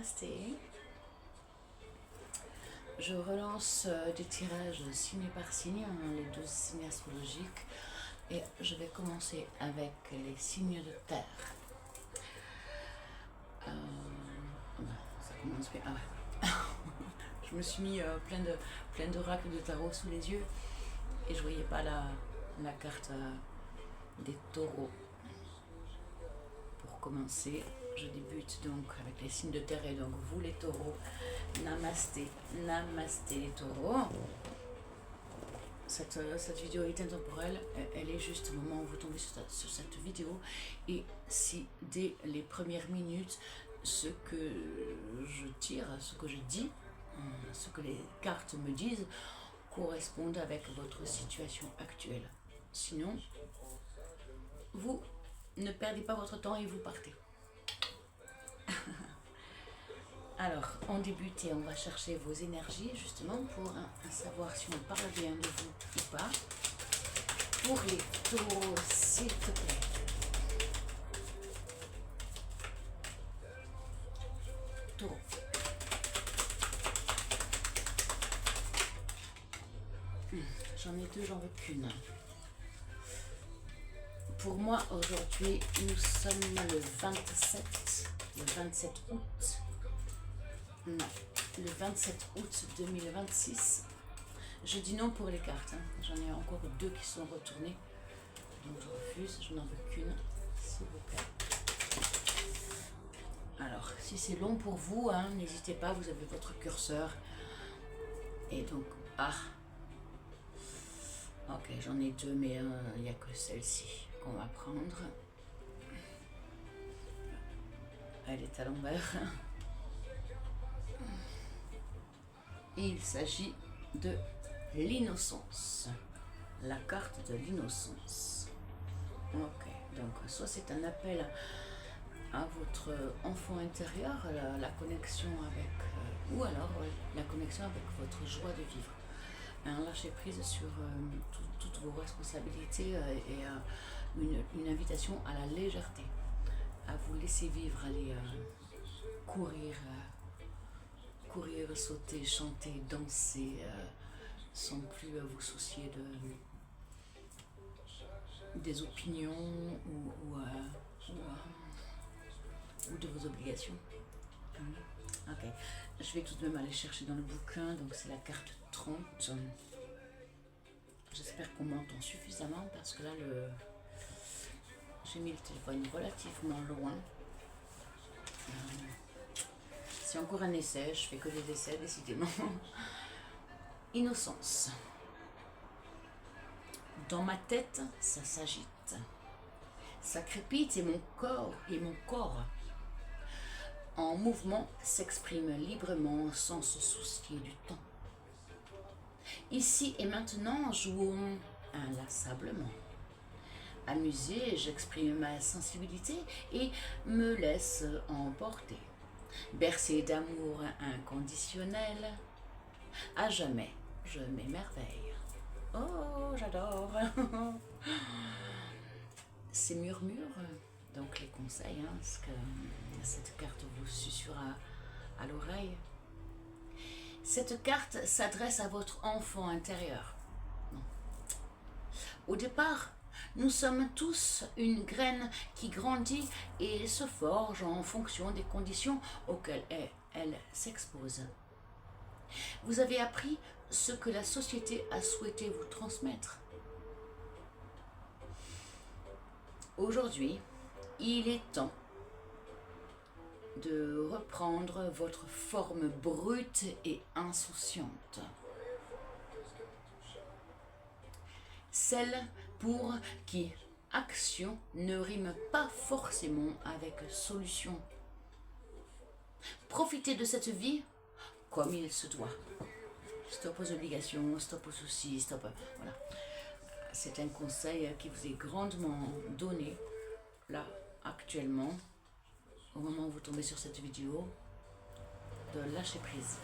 Namasté. Je relance des tirages signe par signe, les 12 signes astrologiques, et je vais commencer avec les signes de terre. Ça commence bien. Ah ouais. Je me suis mis plein d'oracles de tarot sous les yeux et je voyais pas la carte des taureaux. Pour commencer, je débute donc avec les signes de terre et donc vous les taureaux, namasté, namasté les taureaux. Cette vidéo est intemporelle, elle est juste au moment où vous tombez sur cette vidéo, et si dès les premières minutes, ce que je tire, ce que je dis, ce que les cartes me disent, correspondent avec votre situation actuelle. Sinon, vous ne perdez pas votre temps et vous partez. Alors, on débute et on va chercher vos énergies justement pour savoir si on parle bien de vous ou pas. Pour les taureaux, s'il te plaît. Taureau. J'en ai deux, j'en veux qu'une. Pour moi, aujourd'hui, nous sommes le 27 août. Non, le 27 août 2026. Je dis non pour les cartes. J'en ai encore deux qui sont retournées. Donc je refuse, je n'en veux qu'une, s'il vous plaît. Alors, si c'est long pour vous, n'hésitez pas, vous avez votre curseur. Et donc, ok, j'en ai deux, mais il n'y a que celle-ci qu'on va prendre. Elle est à l'envers. Et il s'agit de l'innocence. La carte de l'innocence. Ok, donc soit c'est un appel à votre enfant intérieur, la connexion avec, ou alors la connexion avec votre joie de vivre. Un lâcher prise sur toutes vos responsabilités et une invitation à la légèreté, à vous laisser vivre, aller courir, sauter, chanter, danser, sans plus vous soucier des opinions ou de vos obligations. Ok, je vais tout de même aller chercher dans le bouquin, donc c'est la carte 30. J'espère qu'on m'entend suffisamment parce que là j'ai mis le téléphone relativement loin. C'est encore un essai, je fais que des essais décidément. Innocence. Dans ma tête, ça s'agite. Ça crépite et mon corps en mouvement s'exprime librement sans se soucier du temps. Ici et maintenant, jouons inlassablement. Amusé, j'exprime ma sensibilité et me laisse emporter. Bercé d'amour inconditionnel, à jamais je m'émerveille. Oh, j'adore. Ces murmures, donc les conseils, ce que cette carte vous susurra à l'oreille. Cette carte s'adresse à votre enfant intérieur. Non. Au départ, nous sommes tous une graine qui grandit et se forge en fonction des conditions auxquelles elle s'expose. Vous avez appris ce que la société a souhaité vous transmettre. Aujourd'hui, il est temps de reprendre votre forme brute et insouciante. Celle pour qui action ne rime pas forcément avec solution. Profitez de cette vie comme il se doit. Stop aux obligations, stop aux soucis, stop. Voilà. C'est un conseil qui vous est grandement donné, là, actuellement, au moment où vous tombez sur cette vidéo, de lâcher prise,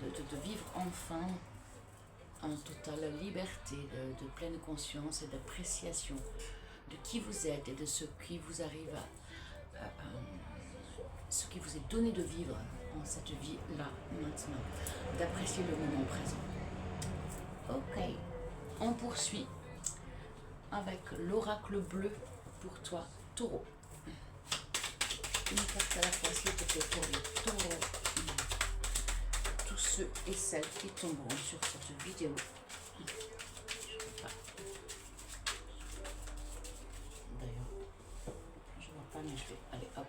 de vivre enfin en totale liberté, de pleine conscience et d'appréciation de qui vous êtes et de ce qui vous arrive, ce qui vous est donné de vivre en cette vie-là, maintenant, d'apprécier le moment présent. Ok, on poursuit avec l'oracle bleu pour toi, taureau. Une carte à la fois, s'il te plaît, pour les taureaux. Tous ceux et celles qui tomberont sur cette vidéo. D'ailleurs, je ne vois pas, mais je vais... Allez, hop.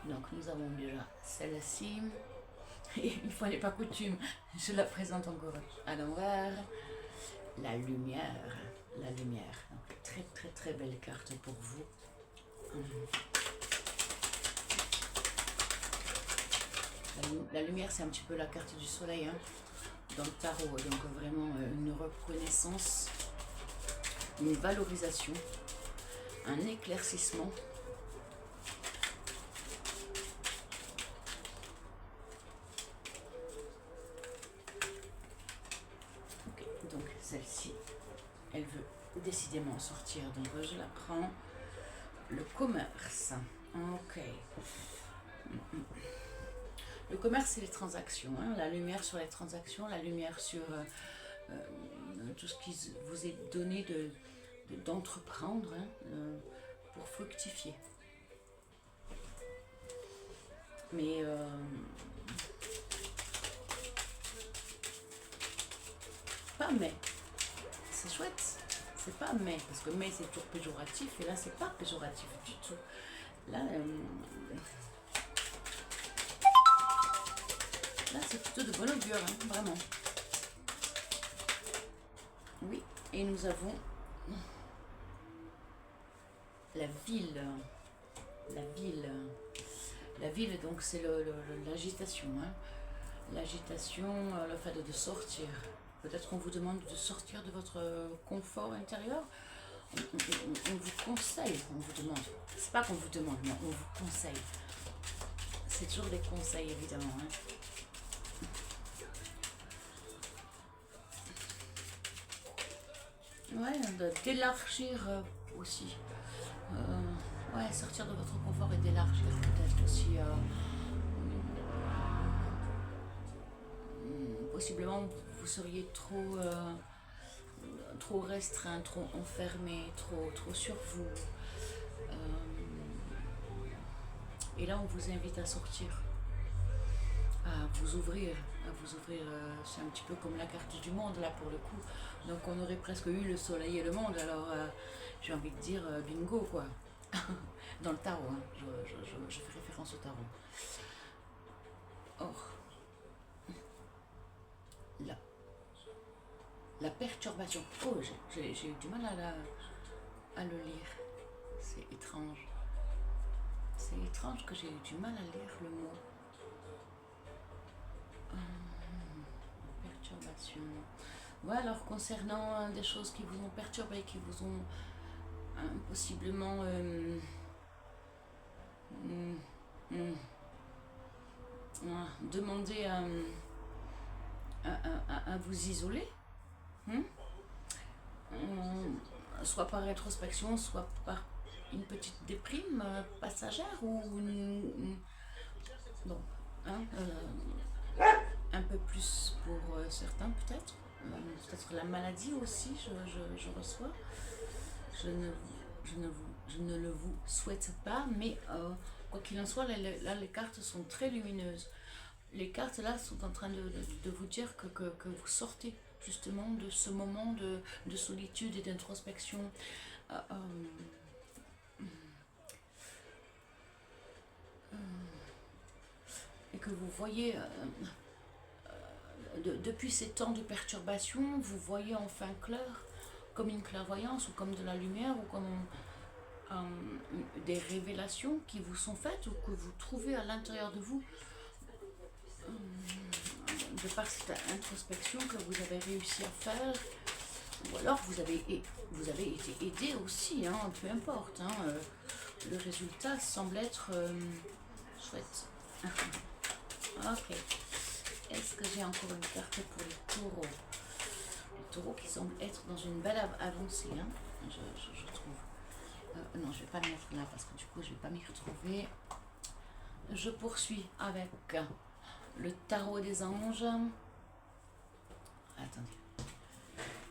Donc, nous avons déjà celle-ci. Et une fois n'est pas coutume, je la présente encore à l'envers. La lumière. La lumière. Donc, très, très, très belle carte pour vous. La lumière, c'est un petit peu la carte du soleil hein, dans le tarot. Donc, vraiment une reconnaissance, une valorisation, un éclaircissement. Ok, donc celle-ci, elle veut décidément sortir. Donc, je la prends. Le commerce. Ok. Le commerce, c'est les transactions. Hein. La lumière sur les transactions, la lumière sur tout ce qui vous est donné d'entreprendre pour fructifier. Mais pas mais. C'est chouette. C'est pas mais. Parce que mais, c'est toujours péjoratif. Et là, c'est pas péjoratif du tout. Là, là c'est plutôt de bonne augure, hein, vraiment. Oui, et nous avons la ville. La ville. La ville, donc, c'est l'agitation. Hein. L'agitation, le fait de sortir. Peut-être qu'on vous demande de sortir de votre confort intérieur. On vous conseille, on vous demande. C'est pas qu'on vous demande, mais on vous conseille. C'est toujours des conseils, évidemment. Hein. Ouais, d'élargir aussi. Ouais, sortir de votre confort et d'élargir peut-être aussi. Possiblement, vous seriez trop restreint, trop enfermé, trop sur vous. Et là, on vous invite à sortir, à vous ouvrir. C'est un petit peu comme la carte du monde, là, pour le coup. Donc, on aurait presque eu le soleil et le monde. Alors, j'ai envie de dire bingo, quoi. Dans le tarot, hein. Je fais référence au tarot. Or, là, la perturbation. Oh, j'ai eu du mal à le lire. C'est étrange. C'est étrange que j'ai eu du mal à lire le mot. Perturbation. Ouais, alors concernant des choses qui vous ont perturbé, qui vous ont possiblement demandé à vous isoler, soit par rétrospection, soit par une petite déprime passagère ou bon, hein, un peu plus pour certains peut-être, peut-être la maladie aussi, je reçois. Je ne le vous souhaite pas, mais quoi qu'il en soit, là les cartes sont très lumineuses. Les cartes là sont en train de vous dire que vous sortez justement de ce moment de solitude et d'introspection. Et que vous voyez, depuis ces temps de perturbation, vous voyez enfin clair, comme une clairvoyance ou comme de la lumière ou comme des révélations qui vous sont faites ou que vous trouvez à l'intérieur de vous de par cette introspection que vous avez réussi à faire, ou alors vous avez été aidé aussi, hein, peu importe, hein, le résultat semble être chouette. Ok, est-ce que j'ai encore une carte pour les taureaux? Les taureaux qui semblent être dans une belle avancée, hein, je trouve. Non, je vais pas le mettre là parce que du coup je vais pas m'y retrouver. Je poursuis avec le tarot des anges. Attendez,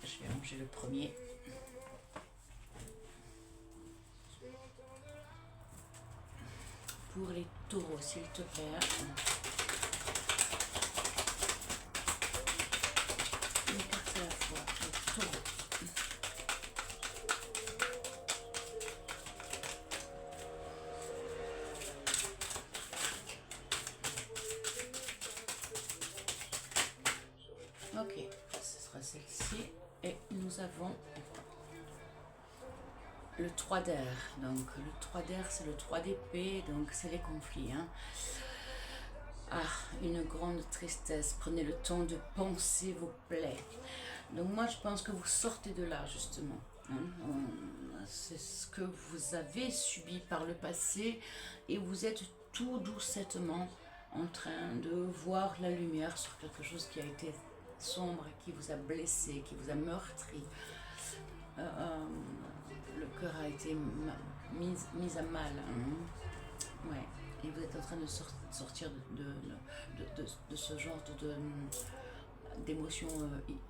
je vais ranger le premier. Pour les taureaux, s'il te plaît. Une carte à la fois, les taureaux. Ok, ce sera celle-ci. Et nous avons le 3 d'air. Donc le 3 d'air, c'est le 3 d'épée, donc c'est les conflits. Hein. Ah, une grande tristesse. Prenez le temps de penser vos plaies. Donc moi, je pense que vous sortez de là, justement. Hein. C'est ce que vous avez subi par le passé et vous êtes tout doucettement en train de voir la lumière sur quelque chose qui a été sombre, qui vous a blessé, qui vous a meurtri. Le cœur a été mis à mal. Hein. Ouais. Et vous êtes en train de sortir de ce genre d'émotions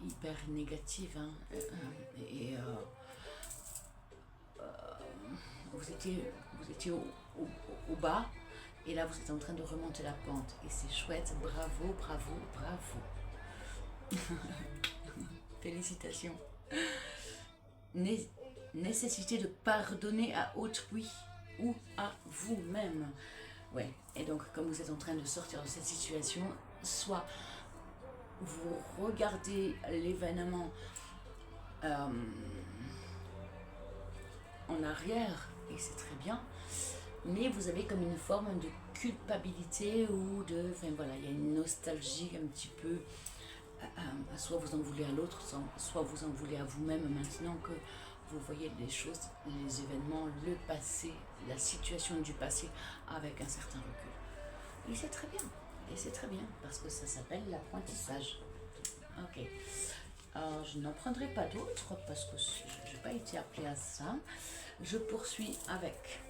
hyper négatives. Hein. Et vous étiez au bas, et là vous êtes en train de remonter la pente. Et c'est chouette, bravo, bravo, bravo. Félicitations. Nécessité de pardonner à autrui ou à vous-même. Ouais, et donc comme vous êtes en train de sortir de cette situation, soit vous regardez l'événement en arrière, et c'est très bien, mais vous avez comme une forme de culpabilité ou de... Enfin voilà, il y a une nostalgie un petit peu, soit vous en voulez à l'autre, soit vous en voulez à vous-même maintenant que vous voyez les choses, les événements, le passé, la situation du passé avec un certain recul. Et c'est très bien, parce que ça s'appelle l'apprentissage. Ok. Je n'en prendrai pas d'autres parce que je n'ai pas été appelée à ça. Je poursuis avec...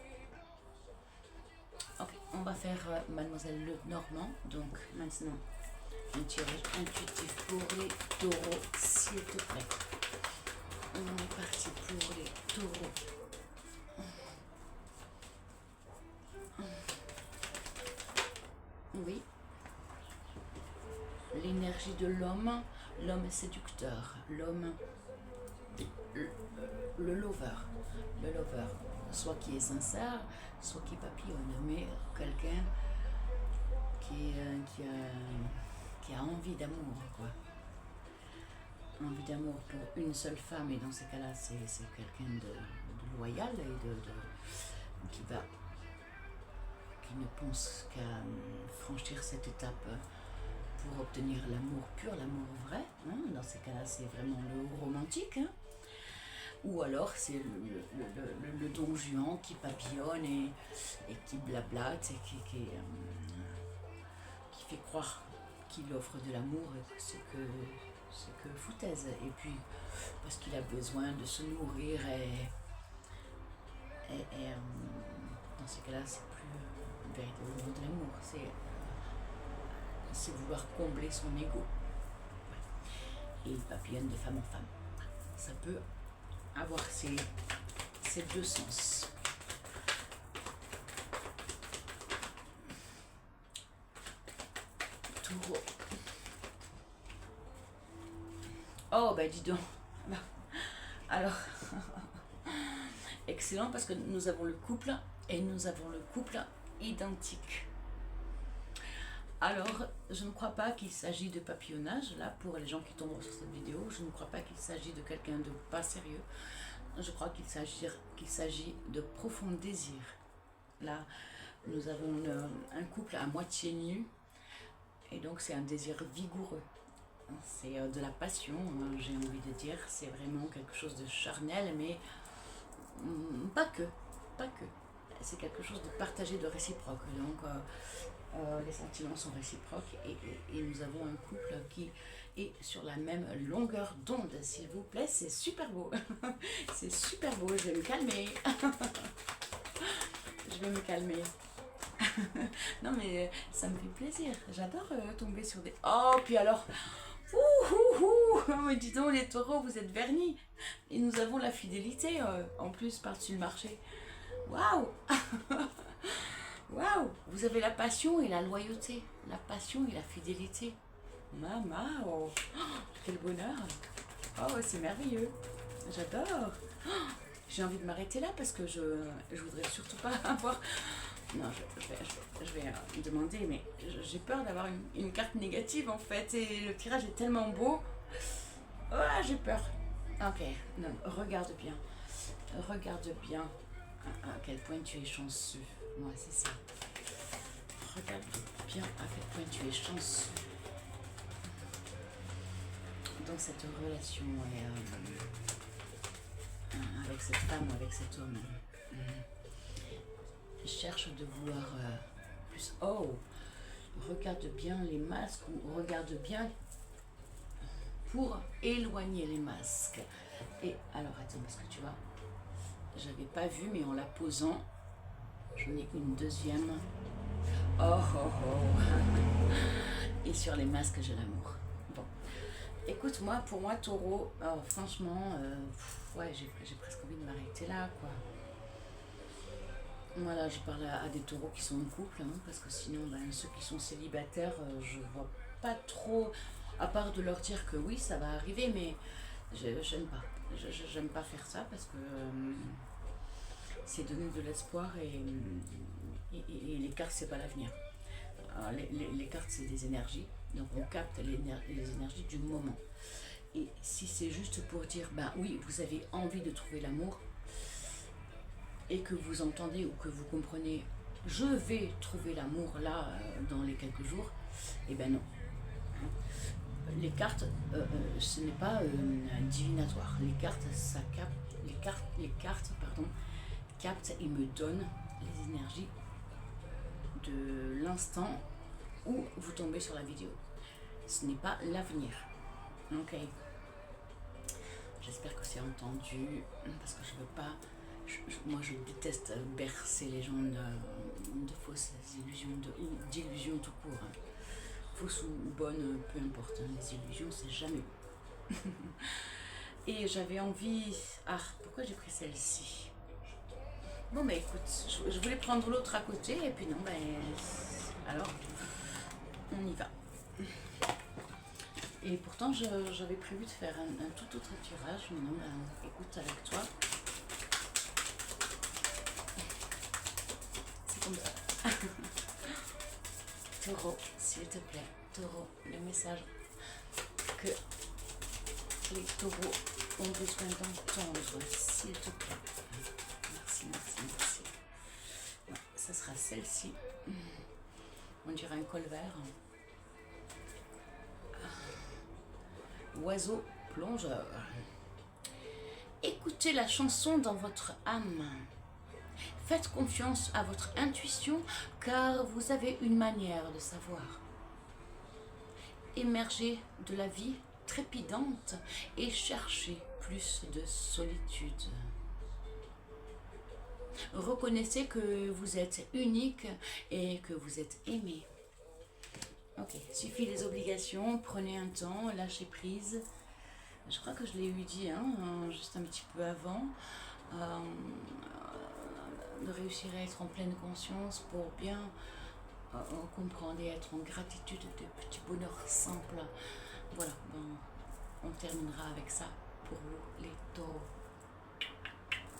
Ok, on va faire Mademoiselle Le Normand. Donc maintenant, un tirage intuitif pour les taureaux, s'il te plaît. On est parti pour les taureaux. Oui. L'énergie de l'homme séducteur, l'homme, le lover, soit qui est sincère, soit qui papillonne, mais quelqu'un qui a envie d'amour, quoi. Envie d'amour pour une seule femme, et dans ces cas-là, c'est quelqu'un de loyal et qui ne pense qu'à franchir cette étape pour obtenir l'amour pur, l'amour vrai. Hein. Dans ces cas-là, c'est vraiment le romantique. Hein. Ou alors, c'est le don Juan qui papillonne et qui blablate et qui fait croire qu'il offre de l'amour, c'est que foutaise. Et puis, parce qu'il a besoin de se nourrir et dans ces cas-là, c'est plus véritablement de l'amour. C'est vouloir combler son ego. Et il papillonne de femme en femme. Ça peut avoir ces deux sens. Taureau. Oh, ben dis donc. Alors, excellent, parce que nous avons le couple et nous avons le couple identique. Alors, je ne crois pas qu'il s'agit de papillonnage, là, pour les gens qui tombent sur cette vidéo. Je ne crois pas qu'il s'agit de quelqu'un de pas sérieux. Je crois qu'il s'agit de profond désir. Là, nous avons un couple à moitié nu, et donc c'est un désir vigoureux. C'est de la passion, j'ai envie de dire. C'est vraiment quelque chose de charnel, mais pas que. C'est quelque chose de partagé, de réciproque. Donc, les sentiments sont réciproques et nous avons un couple qui est sur la même longueur d'onde, s'il vous plaît. C'est super beau. C'est super beau. Je vais me calmer. Je vais me calmer. Non mais ça me fait plaisir. J'adore tomber sur des... Oh, puis alors... Ouh, ouh, ouh. Mais dis donc les taureaux, vous êtes vernis. Et nous avons la fidélité en plus par-dessus le marché. Waouh. Waouh. Vous avez la passion et la loyauté. La passion et la fidélité. Maman, oh, quel bonheur. Oh, c'est merveilleux. J'adore. Oh, j'ai envie de m'arrêter là parce que je voudrais surtout pas avoir... Non, je vais demander, mais j'ai peur d'avoir une carte négative en fait. Et le tirage est tellement beau. Oh, j'ai peur. Ok, non, regarde bien. Regarde bien à quel point tu es chanceux. Moi, c'est ça. Regarde bien à quel point tu es chanceux dans cette relation avec cette femme ou avec cet homme. Je cherche de voir plus. Oh, regarde bien les masques ou regarde bien pour éloigner les masques. Et alors attends, parce que tu vois, j'avais pas vu, mais en la posant, j'en ai une deuxième. Oh oh oh. Et sur les masques, j'ai l'amour. Bon, écoute, pour moi, taureau, franchement, ouais, j'ai presque envie de m'arrêter là, quoi. Voilà, je parle à des taureaux qui sont en couple, hein, parce que sinon, ceux qui sont célibataires, je vois pas trop, à part de leur dire que oui, ça va arriver, mais j'aime pas. J'aime pas faire ça parce que c'est donner de l'espoir et les cartes, c'est pas l'avenir. Les cartes, c'est des énergies, donc on capte les énergies du moment. Et si c'est juste pour dire, oui, vous avez envie de trouver l'amour, et que vous entendez ou que vous comprenez, je vais trouver l'amour là dans les quelques jours, eh ben non. Les cartes, ce n'est pas divinatoire. Les cartes, ça capte, les cartes, pardon, captent et me donnent les énergies de l'instant où vous tombez sur la vidéo. Ce n'est pas l'avenir. Ok. J'espère que c'est entendu parce que je veux pas. Moi, je déteste bercer les gens de fausses illusions, d'illusions tout court. Hein. Fausses ou bonnes, peu importe. Hein, les illusions, c'est jamais bon. Et j'avais envie... Ah, pourquoi j'ai pris celle-ci? Bon, écoute, je voulais prendre l'autre à côté, et puis non, alors, on y va. Et pourtant, j'avais prévu de faire un tout autre tirage, mais non, écoute, avec toi... Taureau, s'il te plaît, taureau, le message que les taureaux ont besoin d'entendre, s'il te plaît. Merci, merci, merci. Ouais, ça sera celle-ci. On dirait un colvert. Oiseau plongeur. Écoutez la chanson dans votre âme. Faites confiance à votre intuition car vous avez une manière de savoir. Émergez de la vie trépidante et cherchez plus de solitude. Reconnaissez que vous êtes unique et que vous êtes aimé. Ok, suffit les obligations, prenez un temps, lâchez prise. Je crois que je l'ai eu dit juste un petit peu avant. De réussir à être en pleine conscience pour bien comprendre et être en gratitude de petits bonheurs simples. Voilà, on terminera avec ça pour vous, les taureaux.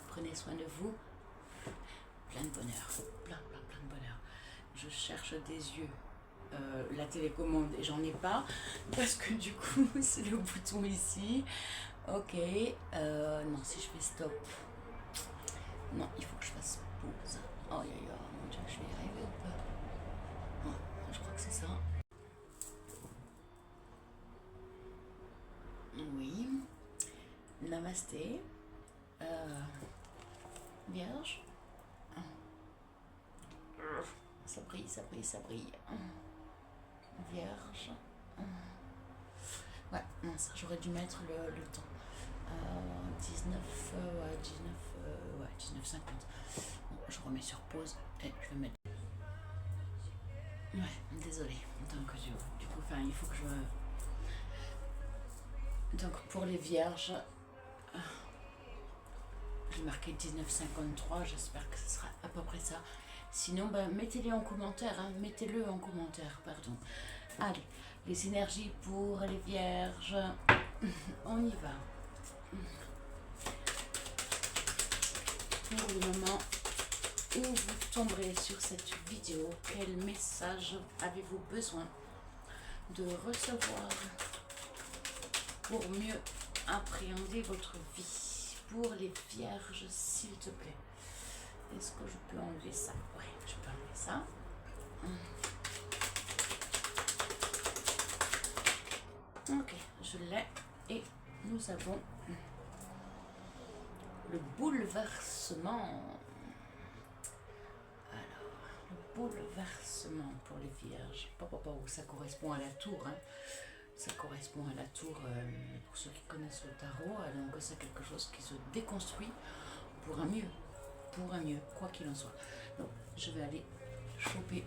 Prenez soin de vous. Plein de bonheur, plein de bonheur. Je cherche des yeux. La télécommande et j'en ai pas parce que du coup c'est le bouton ici. Ok, non, si je fais stop, non, il faut que je fasse pause. Oh, mon Dieu, je vais y arriver ou pas? Oh, je crois que c'est ça. Oui. Namasté. Vierge. Ça brille, ça brille, ça brille. Vierge. Ouais, non, ça j'aurais dû mettre le temps. 19,50. Bon, je remets sur pause et je vais mettre. Ouais, désolée. Donc, du coup, enfin, il faut que je... Donc, pour les vierges, j'ai marqué 1953, j'espère que ce sera à peu près ça. Sinon, ben, mettez-les en commentaire, hein, mettez-le en commentaire, pardon. Allez, les énergies pour les vierges, on y va. Pour le moment où vous tomberez sur cette vidéo, quel message avez-vous besoin de recevoir pour mieux appréhender votre vie? Pour les vierges, s'il te plaît. Est-ce que je peux enlever ça? Oui, je peux enlever ça. Ok, je l'ai. Et nous avons le bouleversement. Alors, le bouleversement pour les vierges. Ça correspond à la tour. Hein. Ça correspond à la tour, pour ceux qui connaissent le tarot. Donc c'est quelque chose qui se déconstruit pour un mieux. Pour un mieux, quoi qu'il en soit. Donc, je vais aller choper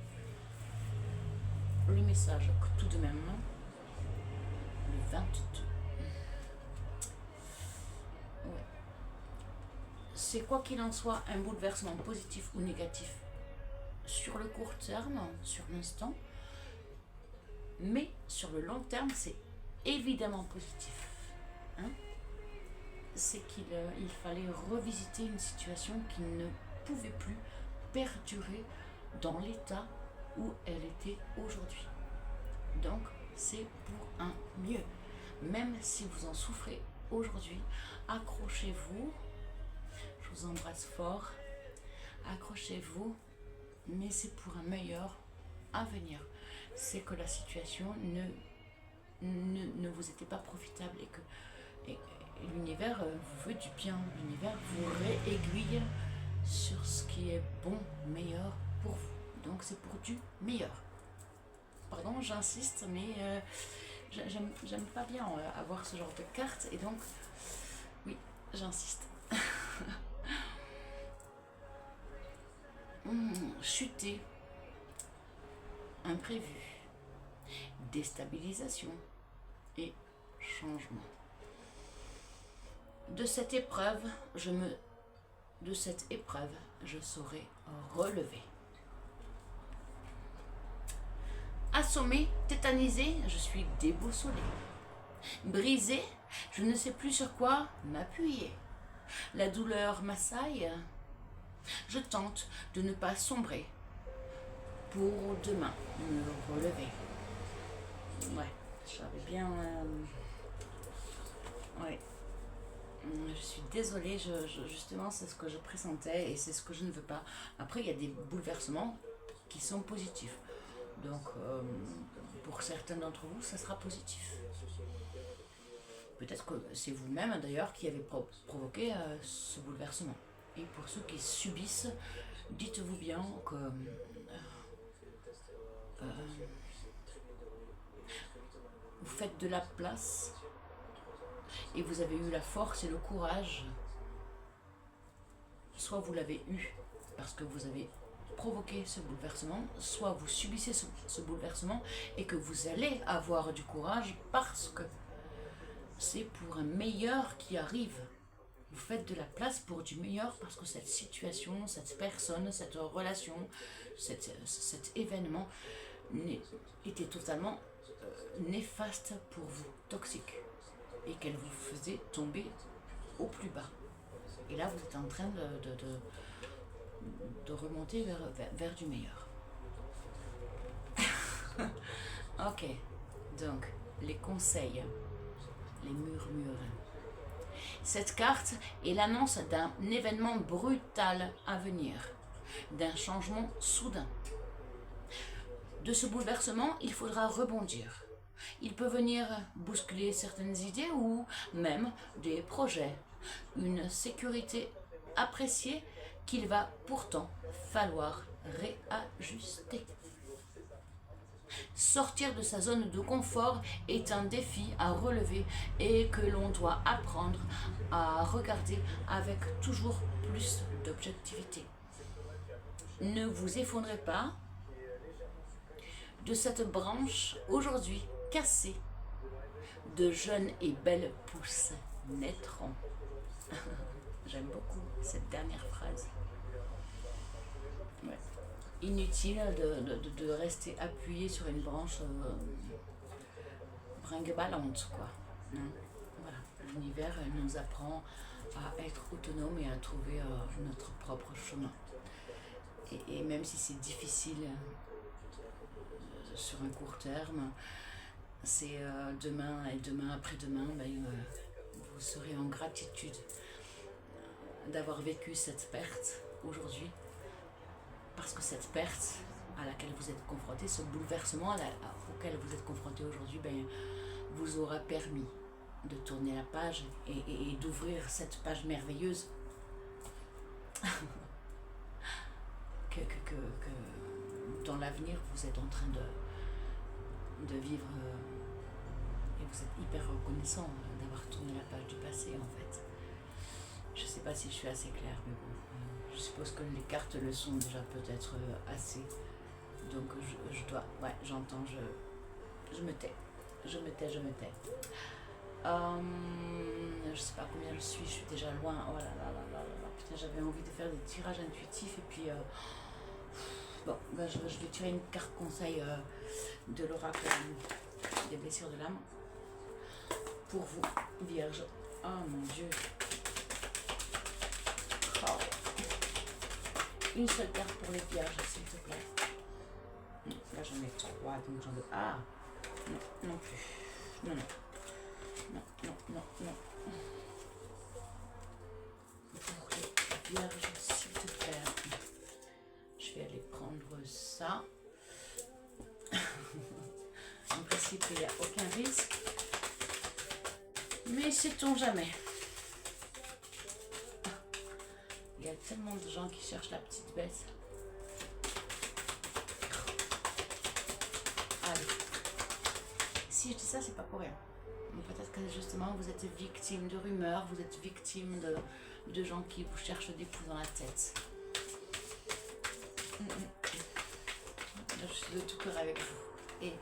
le message tout de même. Le 22. Ouais. C'est quoi qu'il en soit un bouleversement positif ou négatif sur le court terme, sur l'instant, mais sur le long terme, c'est évidemment positif. Hein? C'est qu'il fallait revisiter une situation qui ne pouvait plus perdurer dans l'état où elle était aujourd'hui. Donc, c'est pour un mieux. Même si vous en souffrez aujourd'hui, accrochez-vous. Je vous embrasse fort. Accrochez-vous, mais c'est pour un meilleur avenir. C'est que la situation ne vous était pas profitable et que l'univers vous veut du bien. L'univers vous réaiguille sur ce qui est bon, meilleur pour vous. Donc c'est pour du meilleur. Pardon, j'insiste, mais j'aime pas bien avoir ce genre de carte et donc, oui, j'insiste. Chuter, imprévu, déstabilisation et changement. De cette épreuve, je saurai relever. Assommé, tétanisé, je suis déboussolé. Brisé, je ne sais plus sur quoi m'appuyer. La douleur m'assaille. Je tente de ne pas sombrer pour demain me relever. Ouais, j'avais bien... Ouais. Je suis désolée, justement c'est ce que je pressentais et c'est ce que je ne veux pas. Après il y a des bouleversements qui sont positifs. Donc pour certains d'entre vous ça sera positif. Peut-être que c'est vous-même d'ailleurs qui avez provoqué ce bouleversement. Et pour ceux qui subissent, dites-vous bien que vous faites de la place et vous avez eu la force et le courage. Soit vous l'avez eu parce que vous avez provoqué ce bouleversement, soit vous subissez ce bouleversement et que vous allez avoir du courage parce que c'est pour un meilleur qui arrive. Vous faites de la place pour du meilleur parce que cette situation, cette personne, cette relation, cet événement était totalement néfaste pour vous, toxique, et qu'elle vous faisait tomber au plus bas. Et là, vous êtes en train de remonter vers du meilleur. Ok, donc les conseils, les murmures. Cette carte est l'annonce d'un événement brutal à venir, d'un changement soudain. De ce bouleversement, il faudra rebondir. Il peut venir bousculer certaines idées ou même des projets, une sécurité appréciée qu'il va pourtant falloir réajuster. Sortir de sa zone de confort est un défi à relever et que l'on doit apprendre à regarder avec toujours plus d'objectivité. Ne vous effondrez pas, de cette branche aujourd'hui cassée, de jeunes et belles pousses naîtront. J'aime beaucoup cette dernière phrase. Ouais. Inutile de rester appuyé sur une branche brinque-ballante, quoi. Non. Voilà. L'univers nous apprend à être autonome et à trouver notre propre chemin. Et même si c'est difficile sur un court terme, c'est demain et demain après-demain, vous serez en gratitude d'avoir vécu cette perte aujourd'hui, parce que cette perte à laquelle vous êtes confronté, ce bouleversement auquel vous êtes confronté aujourd'hui, vous aura permis de tourner la page et d'ouvrir cette page merveilleuse que dans l'avenir vous êtes en train de vivre, et vous êtes hyper reconnaissant d'avoir tourné la page du passé en fait. Je sais pas si je suis assez claire, mais bon, je suppose que les cartes le sont déjà peut-être assez. Donc je dois, ouais, j'entends, je me tais. Je me tais. Je sais pas combien je suis déjà loin. Oh là là là là là. Putain, j'avais envie de faire des tirages intuitifs et puis bon, je vais tirer une carte conseil de l'oracle des blessures de l'âme pour vous, Vierge. Oh mon Dieu. Oh. Une seule carte pour les vierges, s'il te plaît. Là j'en ai 3, donc j'en veux. Ah non, non plus. Non. Pour les vierges, s'il te plaît. Je vais aller prendre ça. En principe, il n'y a aucun risque. Mais sait-on jamais. Il y a tellement de gens qui cherchent la petite bête. Allez. Si je dis ça, c'est pas pour rien. Peut-être que justement vous êtes victime de rumeurs, vous êtes victime de gens qui vous cherchent des coups dans la tête. Je suis de tout cœur avec vous. Et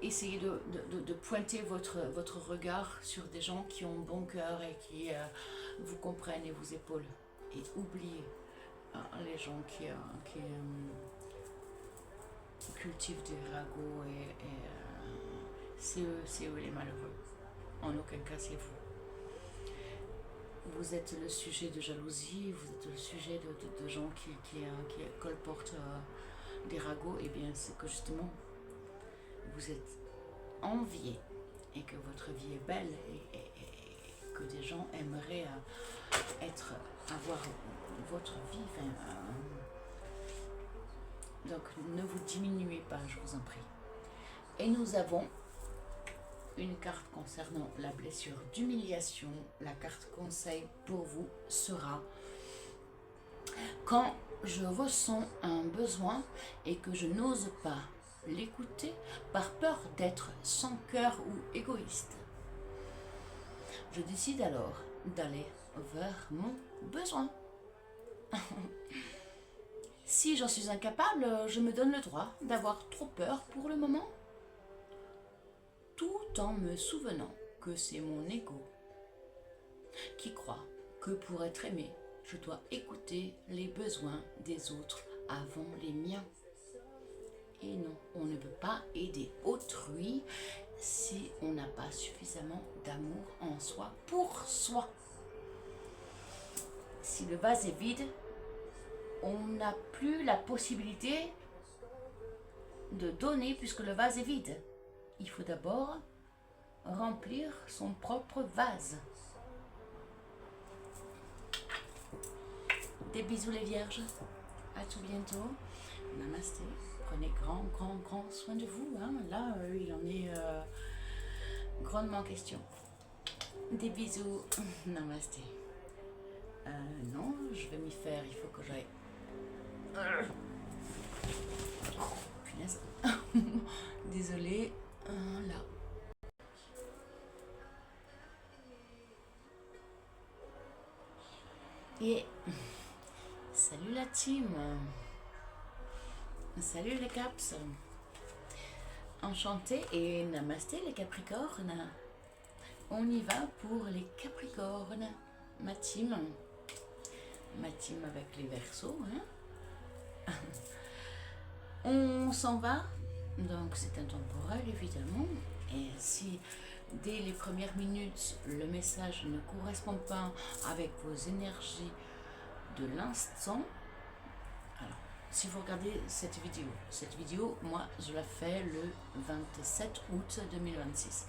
essayez de pointer votre regard sur des gens qui ont bon cœur et qui vous comprennent et vous épaulent. Et oubliez les gens qui cultivent des ragots et c'est eux les malheureux. En aucun cas c'est vous. Vous êtes le sujet de jalousie, vous êtes le sujet de gens qui colportent des ragots. Et bien c'est que justement vous êtes envié et que votre vie est belle et que des gens aimeraient avoir votre vie. Donc ne vous diminuez pas, je vous en prie. Et nous avons une carte concernant la blessure d'humiliation. La carte conseil pour vous sera: quand je ressens un besoin et que je n'ose pas l'écouter par peur d'être sans cœur ou égoïste, je décide alors d'aller vers mon besoin. Si j'en suis incapable, je me donne le droit d'avoir trop peur pour le moment, tout en me souvenant que c'est mon ego qui croit que pour être aimé, je dois écouter les besoins des autres avant les miens. Et non, on ne peut pas aider autrui si on n'a pas suffisamment d'amour en soi pour soi. Si le vase est vide, on n'a plus la possibilité de donner puisque le vase est vide. Il faut d'abord remplir son propre vase. Des bisous les vierges. À tout bientôt. Namasté. Prenez grand soin de vous. Hein. Là, il en est grandement question. Des bisous. Namasté. Non, je vais m'y faire. Il faut que j'aille. Punaise. Désolée. Là. Et salut la team. Salut les caps. Enchanté et namasté les Capricornes. On y va pour les Capricornes. Ma team avec les Verseaux. Hein. On s'en va. Donc c'est intemporel évidemment. Et si dès les premières minutes le message ne correspond pas avec vos énergies de l'instant, alors si vous regardez cette vidéo, moi je la fais le 27 août 2026.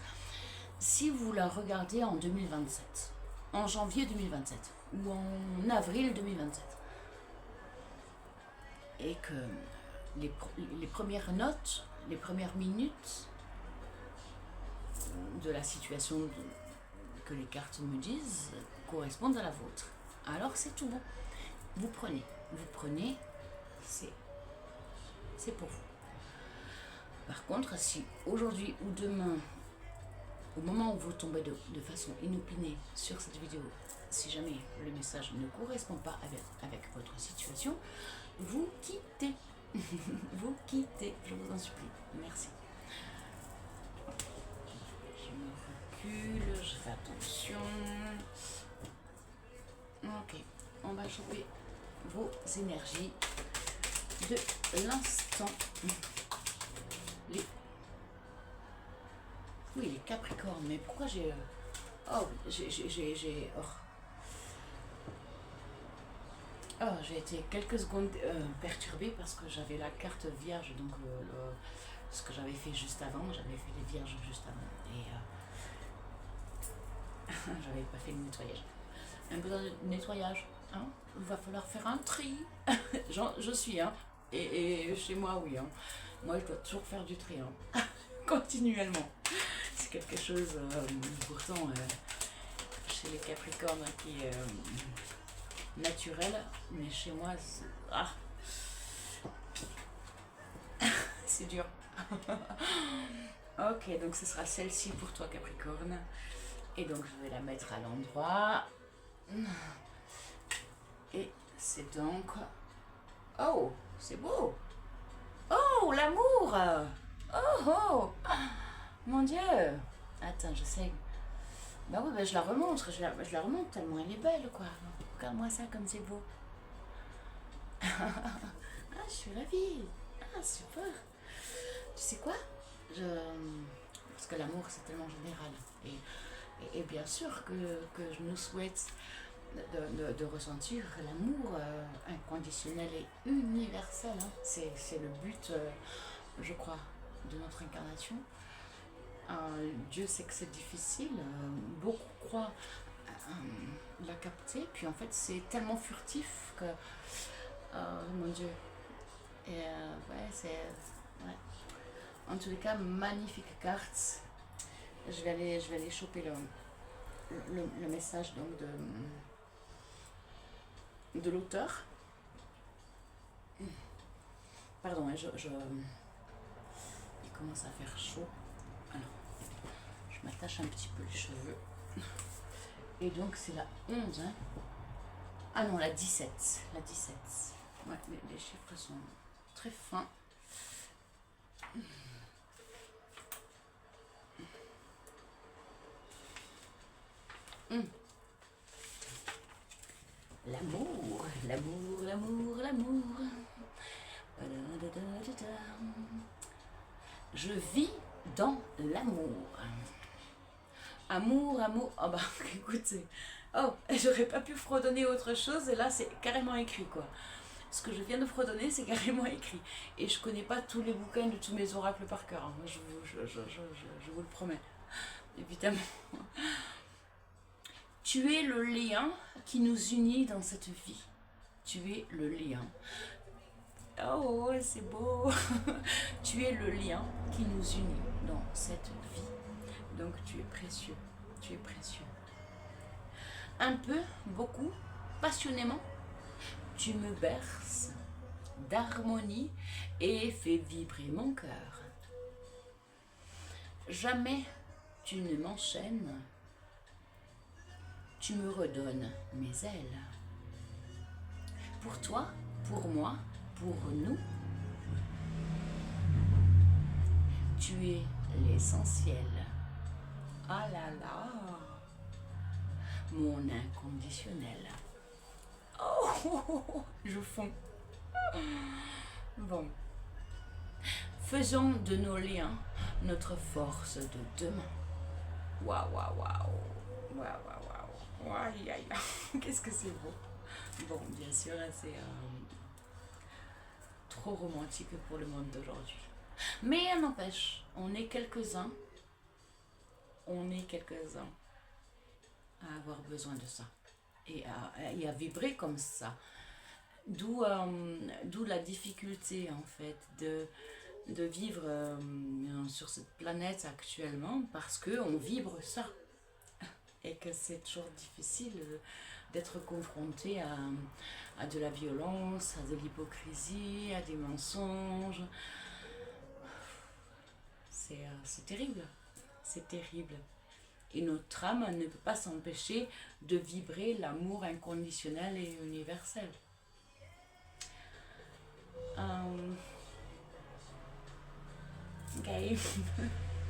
Si vous la regardez en 2027, en janvier 2027 ou en avril 2027, et que les premières notes, les premières minutes de la situation que les cartes me disent correspondent à la vôtre, alors c'est tout bon. Vous prenez, c'est pour vous. Par contre, si aujourd'hui ou demain, au moment où vous tombez de façon inopinée sur cette vidéo, si jamais le message ne correspond pas avec votre situation, vous quittez. Vous quittez, je vous en supplie. Merci. Je me recule, je fais attention. Ok, on va choper vos énergies de l'instant. Oui, les Capricornes, mais pourquoi j'ai... j'ai été quelques secondes perturbée parce que j'avais la carte vierge, donc ce que j'avais fait juste avant, j'avais fait les vierges juste avant, et j'avais pas fait le nettoyage. Un peu de nettoyage, hein, il va falloir faire un tri. je suis, hein, et chez moi, oui, hein. Moi je dois toujours faire du tri, hein. Continuellement. C'est quelque chose, pourtant, chez les Capricornes qui est naturel, mais chez moi, c'est dur. Ok, donc ce sera celle-ci pour toi, Capricorne. Et donc je vais la mettre à l'endroit. Et c'est donc... Oh, c'est beau. Oh, l'amour. Oh. Mon Dieu. Attends, j'essaie. Bah oui, bah je la remonte, je la remonte tellement elle est belle, quoi. Regarde-moi ça comme c'est beau. Ah, je suis ravie. Ah, super. Tu sais quoi, parce que l'amour c'est tellement général. Et bien sûr que je nous souhaite de ressentir l'amour inconditionnel et universel. Hein. C'est le but, je crois, de notre incarnation. Dieu sait que c'est difficile, beaucoup croient la capter, puis en fait c'est tellement furtif que mon Dieu. Et ouais, c'est... Ouais. En tous les cas, magnifique carte. Je vais aller choper le message donc de l'auteur. Pardon, hein, il commence à faire chaud. Alors, je m'attache un petit peu les cheveux. Et donc c'est la 11, hein. Ah non, la 17. La 17. Ouais, les chiffres sont très fins. L'amour, l'amour, l'amour, l'amour. Je vis dans l'amour. Amour, amour. Oh bah écoutez. Oh, j'aurais pas pu fredonner autre chose et là c'est carrément écrit, quoi. Ce que je viens de fredonner, c'est carrément écrit. Et je connais pas tous les bouquins de tous mes oracles par cœur. Hein. Je vous le promets. Évidemment. Tu es le lien qui nous unit dans cette vie. Tu es le lien. Oh, c'est beau. Tu es le lien qui nous unit dans cette vie. Donc tu es précieux. Tu es précieux. Un peu, beaucoup, passionnément, tu me berces d'harmonie et fais vibrer mon cœur. Jamais tu ne m'enchaînes, tu me redonnes mes ailes. Pour toi, pour moi, pour nous, Tu es l'essentiel. Ah là là. Mon inconditionnel. Oh, je fonds. Bon. Faisons de nos liens notre force de demain. Waouh, waouh, waouh. Waouh, waouh, waouh. Aïe, aïe, aïe. Qu'est-ce que c'est beau. Bon, bien sûr, c'est trop romantique pour le monde d'aujourd'hui. Mais il n'empêche, on est quelques-uns. On est quelques-uns à avoir besoin de ça. Et à vibrer comme ça. D'où la difficulté, en fait, de vivre sur cette planète actuellement, parce qu'on vibre ça. Et que c'est toujours difficile d'être confronté à de la violence, à de l'hypocrisie, à des mensonges. C'est terrible. C'est terrible. Et notre âme ne peut pas s'empêcher de vibrer l'amour inconditionnel et universel. Ok,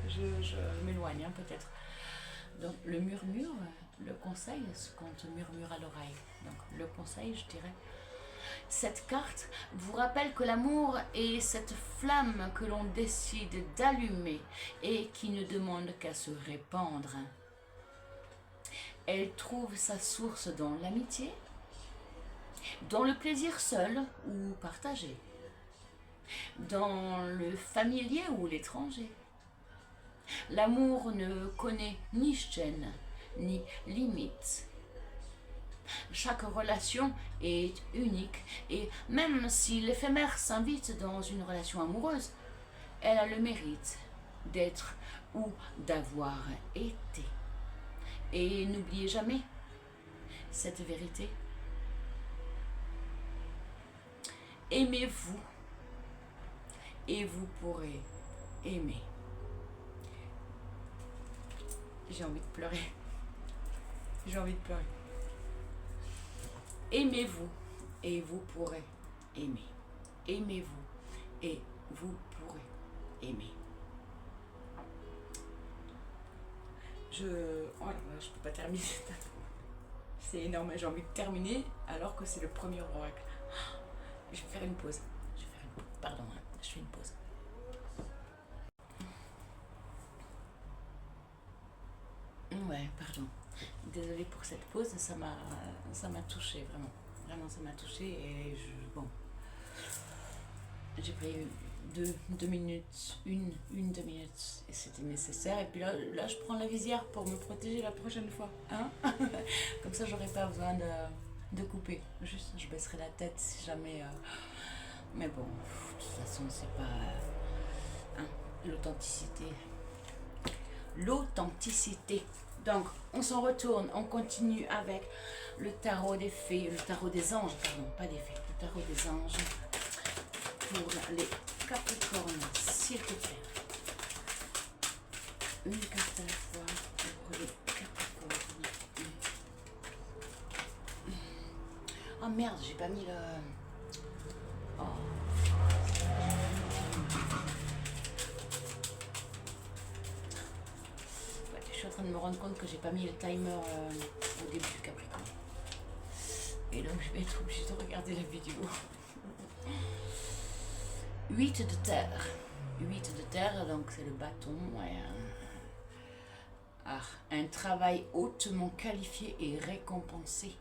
je m'éloigne peut-être. Donc le murmure, le conseil, ce qu'on te murmure à l'oreille. Donc le conseil, je dirais. Cette carte vous rappelle que l'amour est cette flamme que l'on décide d'allumer et qui ne demande qu'à se répandre. Elle trouve sa source dans l'amitié, dans le plaisir seul ou partagé, dans le familier ou l'étranger. L'amour ne connaît ni chaîne, ni limite. Chaque relation est unique et même si l'éphémère s'invite dans une relation amoureuse, elle a le mérite d'être ou d'avoir été. Et n'oubliez jamais cette vérité. Aimez-vous et vous pourrez aimer. J'ai envie de pleurer. J'ai envie de pleurer. Aimez-vous et vous pourrez aimer. Aimez-vous et vous pourrez aimer. Oh là là, je peux pas terminer. C'est énorme, j'ai envie de terminer alors que c'est le premier oracle. Je vais faire une pause. Pardon, je fais une pause. Ouais, pardon. Désolée pour cette pause, ça m'a touchée, vraiment. Vraiment, ça m'a touchée et bon. J'ai pris deux minutes, une 2 minutes et c'était nécessaire. Et puis là, je prends la visière pour me protéger la prochaine fois. Hein. Comme ça, j'aurai pas besoin de couper. Juste, je baisserai la tête si jamais. Mais bon, de toute façon, c'est pas. L'authenticité. L'authenticité. Donc, on s'en retourne, on continue avec le tarot des fées, le tarot des anges, pardon, pas des fées, le tarot des anges pour les Capricornes, s'il te plaît. Une carte à la fois pour les Capricornes. Oh merde, j'ai pas mis le... Oh. Je suis en train de me rendre compte que j'ai pas mis le timer au début du Capricorne. Et donc je vais être obligée de regarder la vidéo. 8 de terre. 8 de terre, donc c'est le bâton. Ouais. Un travail hautement qualifié et récompensé.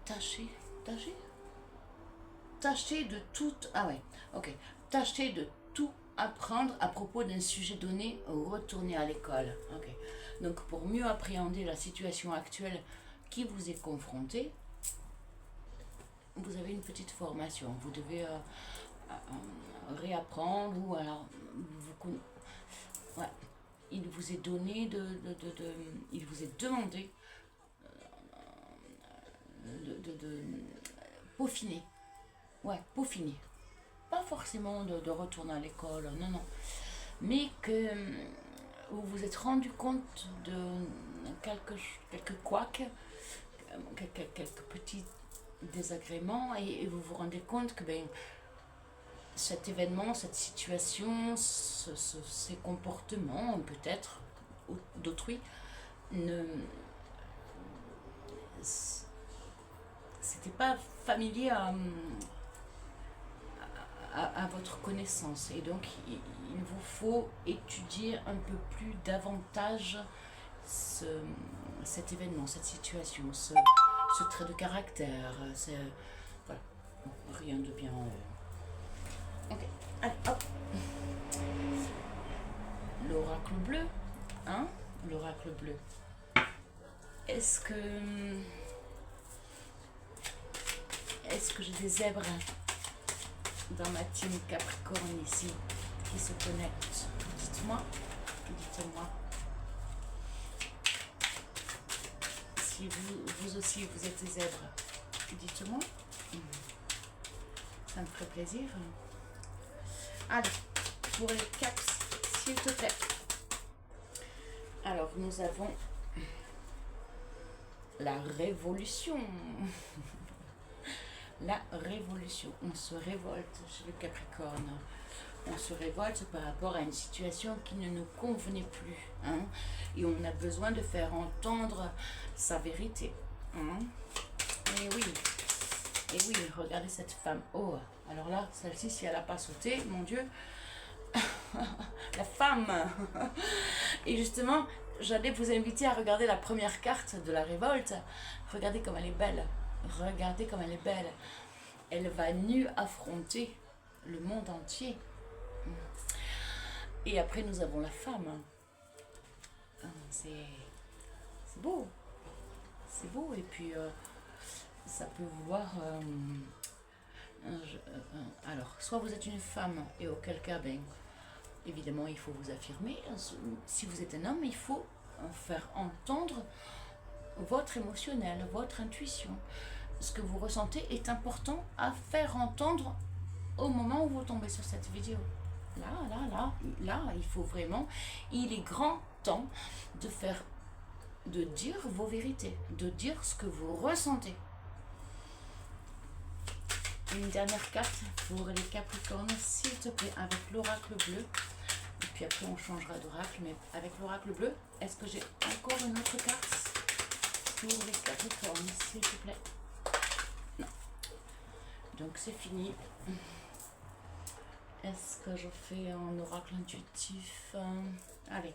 Tâchez de tout... Ah ouais, ok. Tâchez de tout apprendre à propos d'un sujet donné, retourner à l'école. Ok. Donc pour mieux appréhender la situation actuelle qui vous est confrontée, vous avez une petite formation. Vous devez réapprendre ou alors ouais, il vous est donné il vous est demandé de peaufiner. Ouais, peaufiner. Pas forcément de retourner à l'école, non. Mais que vous vous êtes rendu compte de quelques couacs, quelques petits désagréments et vous vous rendez compte que cet événement, cette situation, ces comportements peut-être d'autrui, ne c'était pas familier à votre connaissance, et donc il vous faut étudier un peu plus davantage cet événement, cette situation, ce trait de caractère, voilà, rien de bien. Ok, allez, hop. L'oracle bleu, hein, l'oracle bleu. Est-ce que j'ai des zèbres dans ma team Capricorne ici qui se connectent? Dites-moi, dites-moi. Si vous aussi vous êtes des zèbres, dites-moi. Ça me ferait plaisir. Allez, pour les caps, s'il te plaît. Alors, nous avons la révolution. La révolution. On se révolte chez le Capricorne. On se révolte par rapport à une situation qui ne nous convenait plus. Hein, et on a besoin de faire entendre sa vérité. Hein. Et oui, regardez cette femme. Oh, alors là, celle-ci, si elle n'a pas sauté, mon Dieu, la femme. Et justement, j'allais vous inviter à regarder la première carte de la révolte. Regardez comme elle est belle. Regardez comme elle est belle. Elle va nue affronter le monde entier. Et après, nous avons la femme. C'est beau. C'est beau. Et puis, ça peut vouloir... alors, soit vous êtes une femme, et auquel cas, ben, évidemment, il faut vous affirmer. Si vous êtes un homme, il faut faire entendre votre émotionnel, votre intuition. Ce que vous ressentez est important à faire entendre au moment où vous tombez sur cette vidéo. Là, il faut vraiment, il est grand temps de dire vos vérités, de dire ce que vous ressentez. Une dernière carte pour les Capricornes, s'il te plaît, avec l'oracle bleu. Et puis après, on changera d'oracle, mais avec l'oracle bleu, est-ce que j'ai encore une autre carte pour les Capricornes, s'il te plaît? Non. Donc, c'est fini. Est-ce que je fais un oracle intuitif? Allez,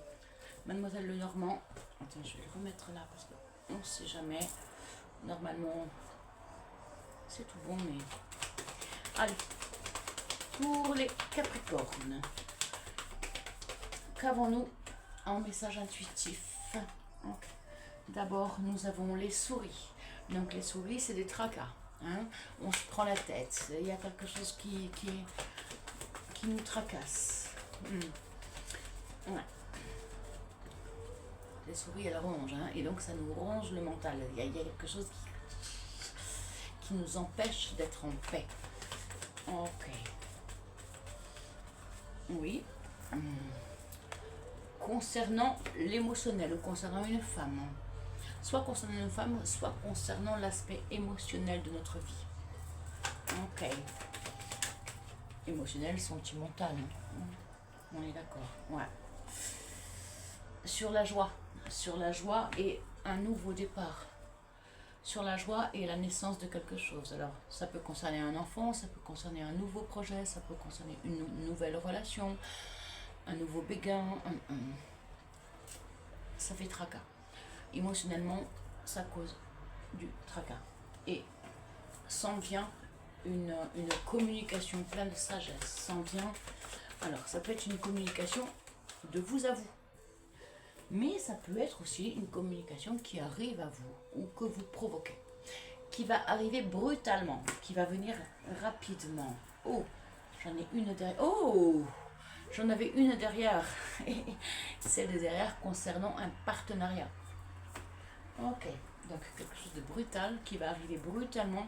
Mademoiselle Lenormand. Attends, je vais le remettre là parce qu'on ne sait jamais. Normalement, c'est tout bon, mais... Allez, pour les Capricornes, qu'avons-nous en message intuitif? Okay. D'abord, nous avons les souris. Donc, les souris, c'est des tracas. Hein? On se prend la tête. Il y a quelque chose qui nous tracasse. Ouais. Les souris, elles rongent. Hein? Et donc, ça nous ronge le mental. Il y a quelque chose qui nous empêche d'être en paix. Ok. Oui. Concernant l'émotionnel ou concernant une femme. Soit concernant une femme, soit concernant l'aspect émotionnel de notre vie. Ok. Émotionnel, sentimental. Hein. On est d'accord. Ouais. Sur la joie et un nouveau départ. Sur la joie et la naissance de quelque chose. Alors, ça peut concerner un enfant, ça peut concerner un nouveau projet, ça peut concerner une nouvelle relation, un nouveau béguin. Ça fait tracas. Émotionnellement, ça cause du tracas. Et s'en vient une communication pleine de sagesse. S'en vient... Alors, ça peut être une communication de vous à vous. Mais ça peut être aussi une communication qui arrive à vous ou que vous provoquez, qui va arriver brutalement, qui va venir rapidement. Oh, j'en ai une derrière. Oh, j'en avais une derrière. Celle de derrière concernant un partenariat. Ok, donc quelque chose de brutal qui va arriver brutalement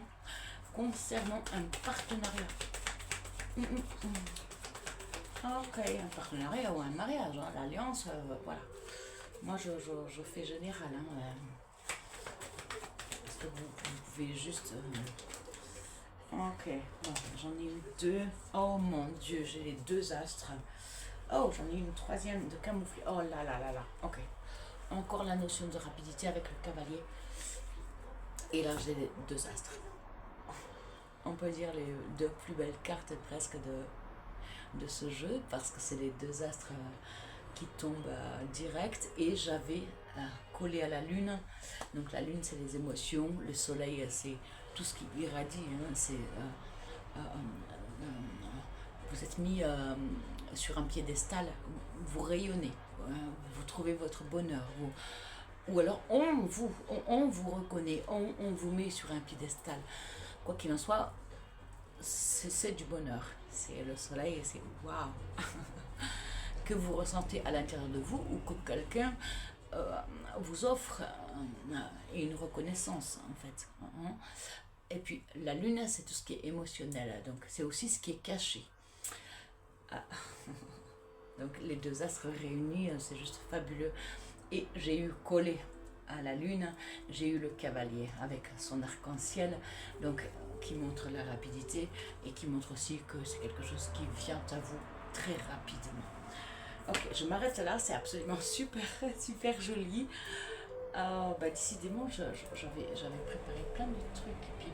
concernant un partenariat. Ok, un partenariat ou un mariage, hein, l'alliance, voilà. Moi, je fais général. Hein, parce que vous pouvez juste Ok, bon, j'en ai eu deux. Oh mon Dieu, j'ai les deux astres. Oh, j'en ai une troisième de camoufler. Oh là là là là. Ok. Encore la notion de rapidité avec le cavalier. Et là, j'ai les deux astres. On peut dire les deux plus belles cartes presque de ce jeu parce que c'est les deux astres qui tombent direct et j'avais collé à la lune. Donc la lune, c'est les émotions, le soleil, c'est tout ce qui irradie. Hein, c'est vous êtes mis sur un piédestal, vous rayonnez, vous trouvez votre bonheur, ou alors on vous reconnaît, on vous met sur un piédestal. Quoi qu'il en soit, c'est du bonheur, c'est le soleil, c'est waouh que vous ressentez à l'intérieur de vous ou que quelqu'un vous offre une reconnaissance en fait. Et puis la lune, c'est tout ce qui est émotionnel, donc c'est aussi ce qui est caché. Ah. Donc les deux astres réunis, c'est juste fabuleux. Et j'ai eu collé à la lune, j'ai eu le cavalier avec son arc-en-ciel, donc qui montre la rapidité et qui montre aussi que c'est quelque chose qui vient à vous très rapidement. Ok, je m'arrête là, c'est absolument super, super joli. Décidément, j'avais préparé plein de trucs. Et puis,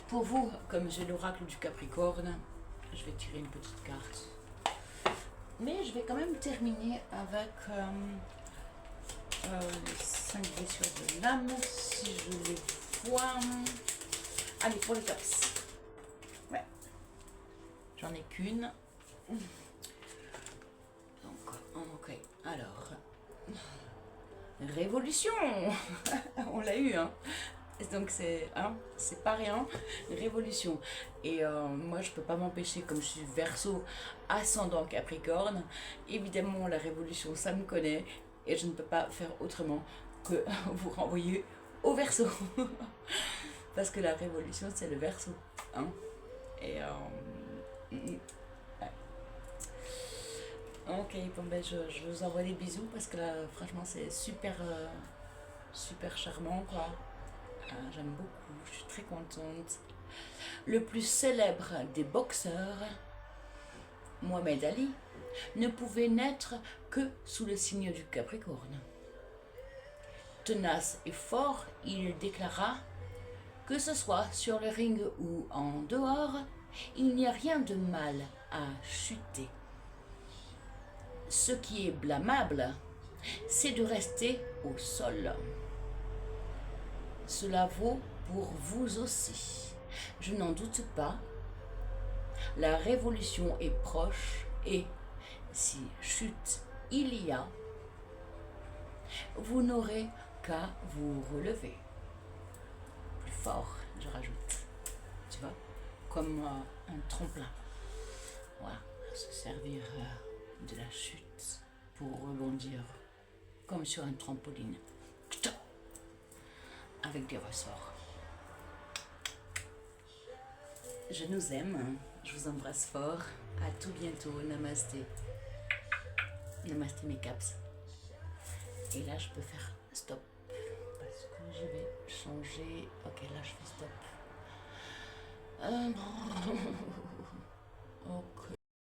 pour vous, comme j'ai l'oracle du Capricorne, je vais tirer une petite carte. Mais je vais quand même terminer avec les 5 blessures de l'âme, si je les vois. Allez, pour les tops. Ouais, j'en ai qu'une. Donc, ok, alors... Révolution. On l'a eu, hein. Donc c'est pas rien, révolution. Et moi je peux pas m'empêcher, comme je suis Verseau ascendant Capricorne, évidemment la révolution ça me connaît et je ne peux pas faire autrement que vous renvoyer au Verseau. Parce que la révolution c'est le Verseau, hein. Et ouais. Ok, bon ben je vous envoie des bisous parce que là franchement c'est super super charmant quoi. J'aime beaucoup, je suis très contente. Le plus célèbre des boxeurs, Mohamed Ali, ne pouvait naître que sous le signe du Capricorne. Tenace et fort, il déclara que ce soit sur le ring ou en dehors, il n'y a rien de mal à chuter. Ce qui est blâmable, c'est de rester au sol. Cela vaut pour vous aussi. Je n'en doute pas. La révolution est proche et si chute il y a, vous n'aurez qu'à vous relever. Plus fort, je rajoute. Tu vois, comme un tremplin. Voilà, se servir de la chute pour rebondir comme sur un trampoline. Avec des ressorts. Je nous aime, je vous embrasse fort. À tout bientôt. Namasté. Namasté mes caps. Et là, je peux faire stop. Parce que je vais changer. Ok, là, je fais stop. Ok.